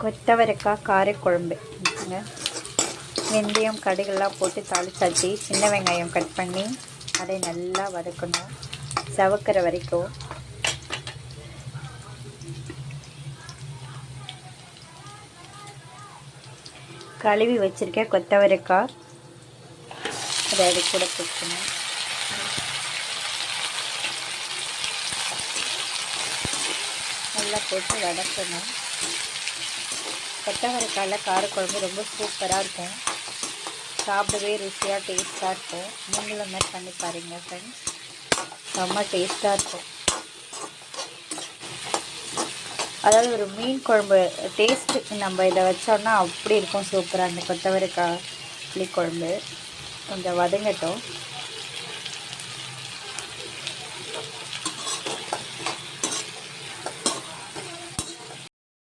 கொத்தவரைக்காய் காரக்குழம்பு. வெந்தயம் கடுகெல்லாம் போட்டு தாளிச்சாச்சு. சின்ன வெங்காயம் கட் பண்ணி அதை நல்லா வதக்கணும் சவக்கிற வரைக்கும். கழுவி வச்சுருக்கேன் கொத்தவரைக்காய், அதை அது கூட போட்டுக்கணும். நல்லா போட்டு வதக்கணும். கொத்தவரைக்காயில் காரக்குழம்பு ரொம்ப சூப்பராக இருக்கும். சாப்பிடவே ருசியாக டேஸ்ட்டாக இருக்கும். நீங்களும் மாதிரி பண்ணி பாருங்கள் ஃப்ரெண்ட்ஸ், ரொம்ப டேஸ்ட்டாக இருக்கும். அதாவது ஒரு மீன் குழம்பு டேஸ்ட்டு நம்ம இதை வச்சோன்னா அப்படி இருக்கும் சூப்பராக. அந்த கொத்தவரைக்காய் புளிக்குழம்பு கொஞ்சம் வதங்கட்டும்.